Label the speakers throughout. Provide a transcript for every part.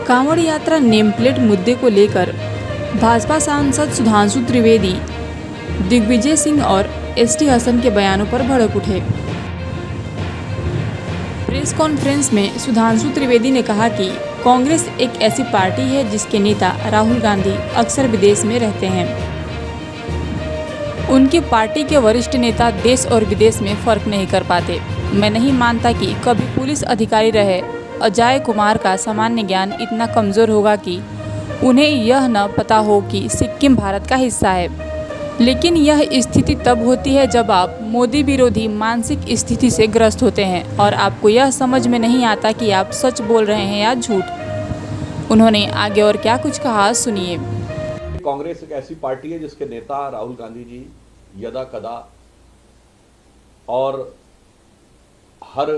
Speaker 1: कांवड़ यात्रा name plate मुद्दे को लेकर भाजपा सांसद सुधांशु त्रिवेदी, दिग्विजय सिंह और एसटी हसन के बयानों पर भड़क उठे। प्रेस कॉन्फ्रेंस में सुधांशु त्रिवेदी ने कहा कि कांग्रेस एक ऐसी पार्टी है जिसके नेता राहुल गांधी अक्सर विदेश में रहते हैं। उनकी पार्टी के वरिष्ठ नेता देश और विदेश में फर्क नहीं कर पाते। मैं नहीं मानता कि कभी पुलिस अधिकारी रहे अजय कुमार का सामान्य ज्ञान इतना कमज़ोर होगा कि उन्हें यह न पता हो कि सिक्किम भारत का हिस्सा है। लेकिन यह स्थिति तब होती है जब आप मोदी विरोधी मानसिक स्थिति से ग्रस्त होते हैं और आपको यह समझ में नहीं आता कि आप सच बोल रहे हैं या झूठ। उन्होंने आगे और क्या कुछ कहा, सुनिए।
Speaker 2: कांग्रेस एक ऐसी पार्टी है जिसके नेता राहुल गांधी जी यदा कदा और हर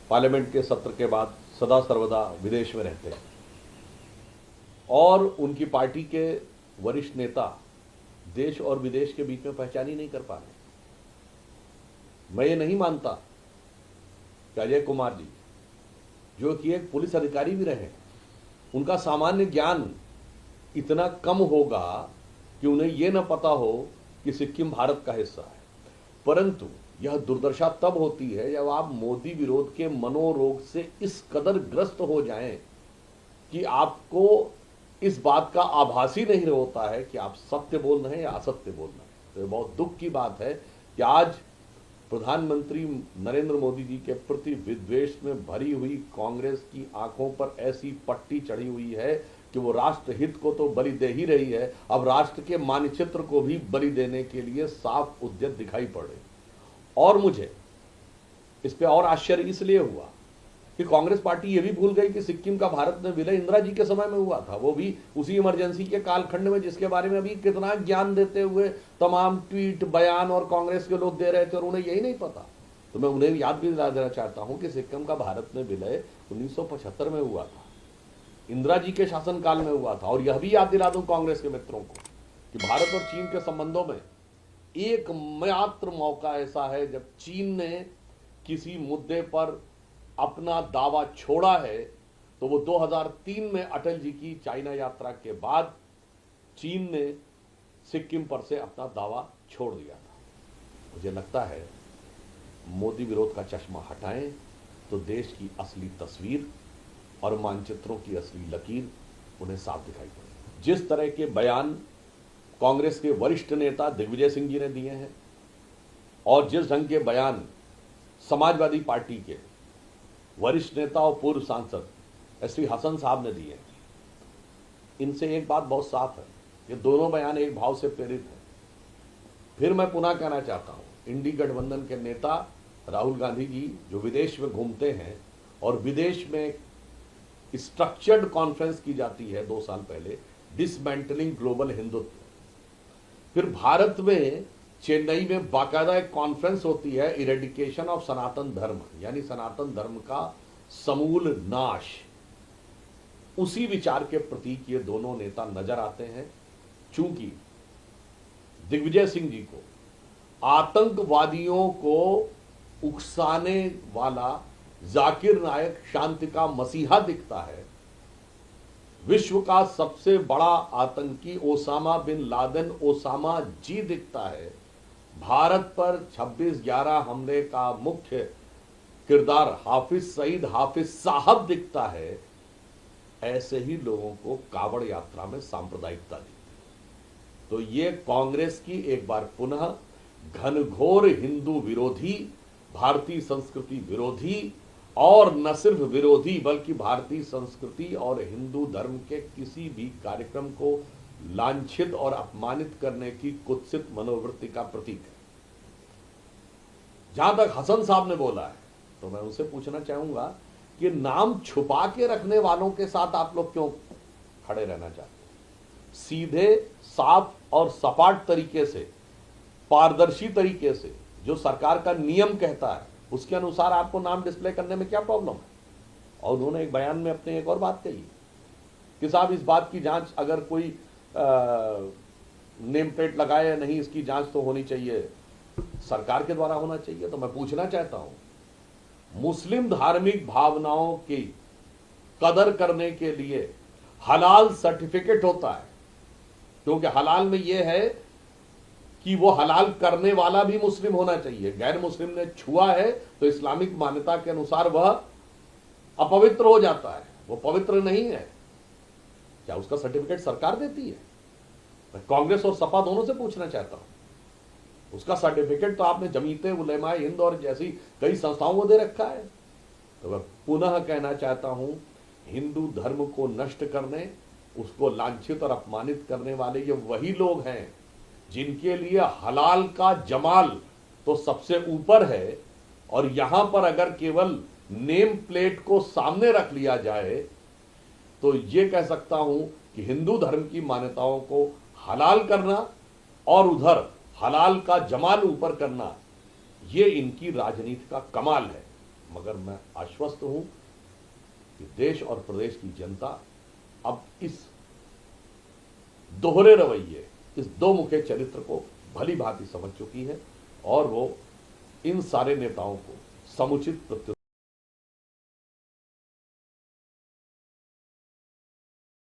Speaker 2: पार्लियामेंट के सत्र के बाद सदा सर्वदा विदेश में रहते हैं और उनकी पार्टी के वरिष्ठ नेता देश और विदेश के बीच में पहचान ही नहीं कर पा रहे। मैं ये नहीं मानता कि अजय कुमार जी, जो कि एक पुलिस अधिकारी भी रहे, उनका सामान्य ज्ञान इतना कम होगा कि उन्हें यह न पता हो कि सिक्किम भारत का हिस्सा है। परंतु यह दुर्दशा तब होती है जब आप मोदी विरोध के मनोरोग से इस कदर ग्रस्त हो जाएं कि आपको इस बात का आभास ही नहीं होता है कि आप सत्य बोल रहे हैं या असत्य बोल रहे हैं। तो ये बहुत दुख की बात है कि आज प्रधानमंत्री नरेंद्र मोदी जी के प्रति विद्वेष में भरी हुई कांग्रेस की आंखों पर ऐसी पट्टी चढ़ी हुई है कि वो राष्ट्र हित को तो बलि दे ही रही है, अब राष्ट्र के मानचित्र को भी बलि देने के लिए साफ उद्यत दिखाई पड़े। और मुझे इस पे और आश्चर्य इसलिए हुआ कि कांग्रेस पार्टी ये भी भूल गई कि सिक्किम का भारत में विलय इंदिरा जी के समय में हुआ था, वो भी उसी इमरजेंसी के कालखंड में, जिसके बारे में अभी कितना ज्ञान देते हुए तमाम ट्वीट बयान और कांग्रेस के लोग दे रहे थे और उन्हें यही नहीं पता। तो मैं उन्हें याद भी दिला देना चाहता हूं कि सिक्किम का भारत में विलय 1975 में हुआ था, इंदिरा जी के शासनकाल में हुआ था। और यह भी याद दिला दूं कांग्रेस के मित्रों को कि भारत और चीन के संबंधों में एकमात्र मौका ऐसा है जब चीन ने किसी मुद्दे पर अपना दावा छोड़ा है, तो वो 2003 में अटल जी की चाइना यात्रा के बाद चीन ने सिक्किम पर से अपना दावा छोड़ दिया था। मुझे लगता है मोदी विरोध का चश्मा हटाएं तो देश की असली तस्वीर और मानचित्रों की असली लकीर उन्हें साफ दिखाई पड़े। जिस तरह के बयान कांग्रेस के वरिष्ठ नेता दिग्विजय सिंह जी ने दिए हैं और जिस ढंग के बयान समाजवादी पार्टी के वरिष्ठ नेता और पूर्व सांसद एसटी हसन साहब ने दिए, इनसे एक बात बहुत साफ है, ये दोनों बयान एक भाव से प्रेरित हैं। फिर मैं पुनः कहना चाहता हूं, इंडी गठबंधन के नेता राहुल गांधी जी जो विदेश में घूमते हैं और विदेश में स्ट्रक्चर्ड कॉन्फ्रेंस की जाती है 2 साल पहले, डिसमेंटलिंग ग्लोबल हिंदुत्व, फिर भारत में चेन्नई में बाकायदा एक कॉन्फ्रेंस होती है इरेडिकेशन ऑफ सनातन धर्म, यानी सनातन धर्म का समूल नाश। उसी विचार के प्रतीक ये दोनों नेता नजर आते हैं। चूंकि दिग्विजय सिंह जी को आतंकवादियों को उकसाने वाला जाकिर नायक शांति का मसीहा दिखता है, विश्व का सबसे बड़ा आतंकी ओसामा बिन लादेन ओसामा जी दिखता है, भारत पर 26/11 हमले का मुख्य किरदार हाफिज सईद हाफिज साहब दिखता है, ऐसे ही लोगों को कावड़ यात्रा में सांप्रदायिकता दिखती है। तो ये कांग्रेस की एक बार पुनः घनघोर हिंदू विरोधी, भारतीय संस्कृति विरोधी और न सिर्फ विरोधी बल्कि भारतीय संस्कृति और हिंदू धर्म के किसी भी कार्यक्रम को लांछित और अपमानित करने की कुत्सित मनोवृत्ति का प्रतीक है। जहां तक हसन साहब ने बोला है, तो मैं उनसे पूछना चाहूंगा कि नाम छुपा के रखने वालों के साथ आप लोग क्यों खड़े रहना चाहते हैं? सीधे, साफ और सपाट तरीके से, पारदर्शी तरीके से, जो सरकार का नियम कहता है उसके अनुसार आपको नाम डिस्प्ले करने में क्या प्रॉब्लम है? और उन्होंने एक बयान में अपने एक और बात कही कि साहब इस बात की जांच, अगर कोई नेम प्लेट लगाए या नहीं, इसकी जांच तो होनी चाहिए, सरकार के द्वारा होना चाहिए। तो मैं पूछना चाहता हूं, मुस्लिम धार्मिक भावनाओं की कदर करने के लिए हलाल सर्टिफिकेट होता है, क्योंकि हलाल में यह है कि वो हलाल करने वाला भी मुस्लिम होना चाहिए। गैर मुस्लिम ने छुआ है तो इस्लामिक मान्यता के अनुसार वह अपवित्र हो जाता है, वो पवित्र नहीं है। क्या उसका सर्टिफिकेट सरकार देती है? मैं कांग्रेस और सपा दोनों से पूछना चाहता हूं। उसका सर्टिफिकेट तो आपने जमीयत उलेमाए हिंद और जैसी कई संस्थाओं को दे रखा है। तो मैं पुनः कहना चाहता हूं, हिंदू धर्म को नष्ट करने, उसको लांछित और अपमानित करने वाले ये वही लोग हैं जिनके लिए हलाल का जमाल तो सबसे ऊपर है, और यहां पर अगर केवल नेम प्लेट को सामने रख लिया जाए तो ये कह सकता हूं कि हिंदू धर्म की मान्यताओं को हलाल करना और उधर हलाल का जमाल ऊपर करना, ये इनकी राजनीति का कमाल है। मगर मैं आश्वस्त हूं कि देश और प्रदेश की जनता अब इस दोहरे रवैये, इस दो मुखे चरित्र को भली भांति समझ चुकी है और वो इन सारे नेताओं को समुचित प्रत्युत्तर